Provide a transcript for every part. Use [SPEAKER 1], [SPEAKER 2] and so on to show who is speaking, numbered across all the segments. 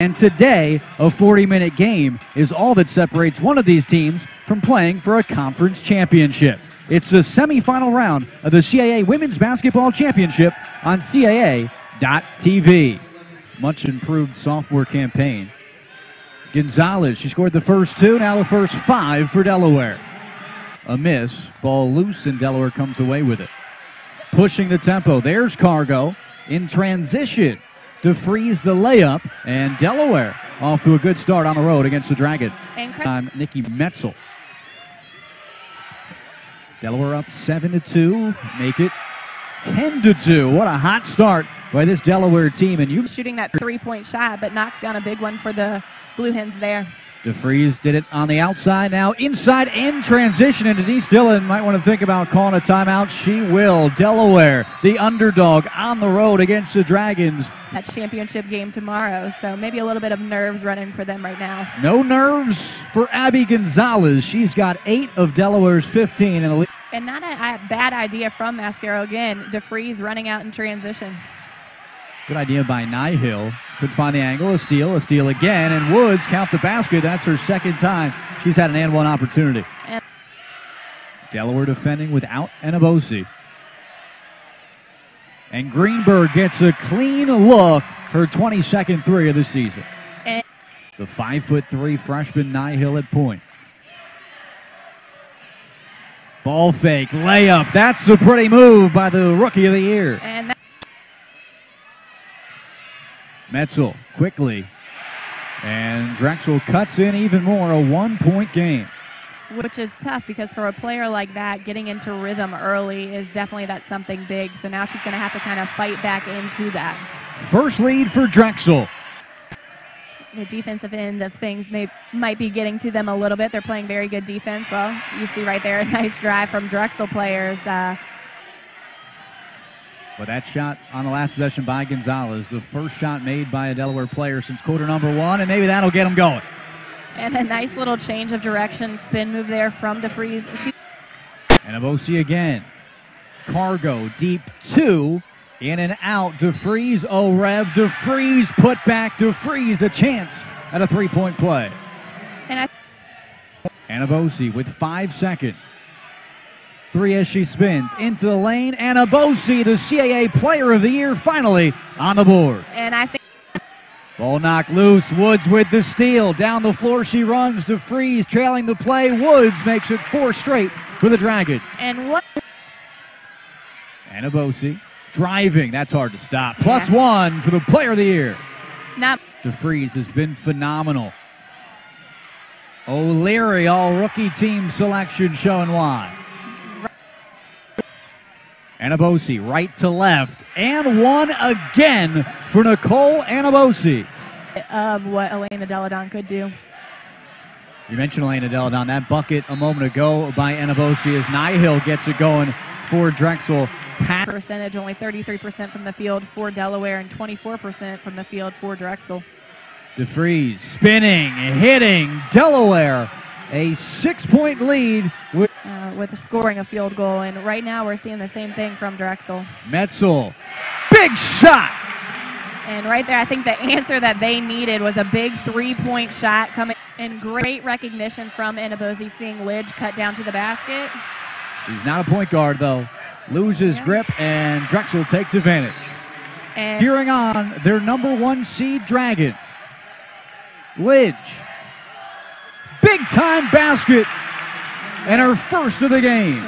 [SPEAKER 1] And today, a 40-minute game is all that separates one of these teams from playing for a conference championship. It's the semifinal round of the CAA Women's Basketball Championship on CAA.TV. Much improved sophomore campaign. Gonzalez, she scored the first two, now the first five for Delaware. A miss, ball loose, and Delaware comes away with it. Pushing the tempo, there's Cargo in transition to freeze the layup, and Delaware off to a good start on the road against the Dragons. I'm Nikki Metzel. Delaware up 7-2, make it 10-2. What a hot start by this Delaware team. And you
[SPEAKER 2] shooting that three-point shot, but knocks down a big one for the Blue Hens there.
[SPEAKER 1] DeFries did it on the outside, now inside in transition, and Denise Dillon might want to think about calling a timeout. She will. Delaware, the underdog on the road against the Dragons.
[SPEAKER 2] That championship game tomorrow, so maybe a little bit of nerves running for them right now.
[SPEAKER 1] No nerves for Abby Gonzalez. She's got 8 of Delaware's 15 in the league.
[SPEAKER 2] And not a bad idea from Mascaro again. DeFries running out in transition.
[SPEAKER 1] Good idea by Nihil. Could find the angle, a steal again, and Woods count the basket. That's her second time she's had an and one opportunity. And Delaware defending without Anabosi. And Greenberg gets a clean look, her 22nd three of the season.
[SPEAKER 2] And
[SPEAKER 1] the 5'3" freshman Nihil at point. Ball fake, layup. That's a pretty move by the rookie of the year.
[SPEAKER 2] And
[SPEAKER 1] Metzel quickly, and Drexel cuts in even more, a 1-point game.
[SPEAKER 2] Which is tough because for a player like that, getting into rhythm early is definitely something big. So now she's going to have to kind of fight back into that.
[SPEAKER 1] First lead for Drexel.
[SPEAKER 2] The defensive end of things might be getting to them a little bit. They're playing very good defense. Well, you see right there a nice drive from Drexel players.
[SPEAKER 1] But that shot on the last possession by Gonzalez, the first shot made by a Delaware player since quarter number 1, and maybe that'll get them going.
[SPEAKER 2] And a nice little change of direction, spin move there from DeFries.
[SPEAKER 1] And Anabosi again. Cargo deep 2, in and out. DeFries, Rev, DeFries put back. DeFries a chance at a 3-point play.
[SPEAKER 2] And
[SPEAKER 1] Anabosi with 5 seconds. 3 as she spins into the lane. Anabosi, the CAA Player of the Year, finally on the board.
[SPEAKER 2] And I think
[SPEAKER 1] ball knocked loose. Woods with the steal. Down the floor she runs. DeFries trailing the play. Woods makes it 4 straight for the Dragons.
[SPEAKER 2] And what?
[SPEAKER 1] Anabosi driving. That's hard to stop. +1 for the Player of the Year. DeFries has been phenomenal. O'Leary, all rookie team selection showing why. Anabosi right to left, and one again for Nicole Anabosi.
[SPEAKER 2] Of what Elena Deladon could do.
[SPEAKER 1] You mentioned Elena Deladon. That bucket a moment ago by Anabosi as Nihil gets it going for Drexel.
[SPEAKER 2] Percentage only 33% from the field for Delaware and 24% from the field for Drexel.
[SPEAKER 1] DeFries spinning, hitting. Delaware a 6-point lead with
[SPEAKER 2] scoring a field goal, and right now we're seeing the same thing from Drexel.
[SPEAKER 1] Metzel, big shot.
[SPEAKER 2] And right there, I think the answer that they needed was a big 3-point shot coming, and great recognition from Anabosi, seeing Lidge cut down to the basket.
[SPEAKER 1] She's not a point guard, though. Loses grip, and Drexel takes advantage.
[SPEAKER 2] And
[SPEAKER 1] cheering on their number 1 seed Dragons. Lidge, big-time basket, and her first of the game.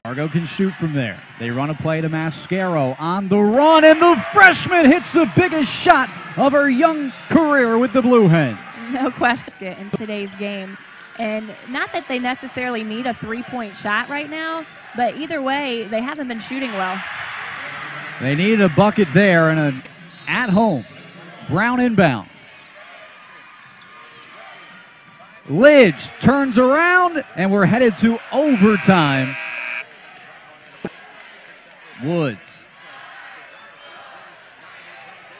[SPEAKER 1] Cargo can shoot from there. They run a play to Mascaro on the run, and the freshman hits the biggest shot of her young career with the Blue Hens.
[SPEAKER 2] No question in today's game. And not that they necessarily need a 3-point shot right now, but either way, they haven't been shooting well.
[SPEAKER 1] They need a bucket there, and an at-home Brown inbounds. Lidge turns around, and we're headed to overtime. Woods.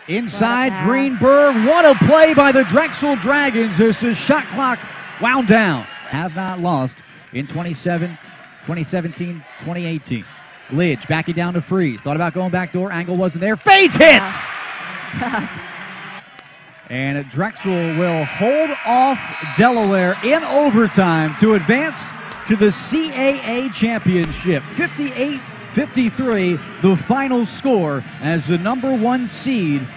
[SPEAKER 1] Inside Greenberg. What a play by the Drexel Dragons as the shot clock wound down. Have not lost in 2017, 2018. Lidge backing down to Freeze. Thought about going back door. Angle wasn't there. Fades hits! And Drexel will hold off Delaware in overtime to advance to the CAA championship. 58-53, the final score as the #1 seed.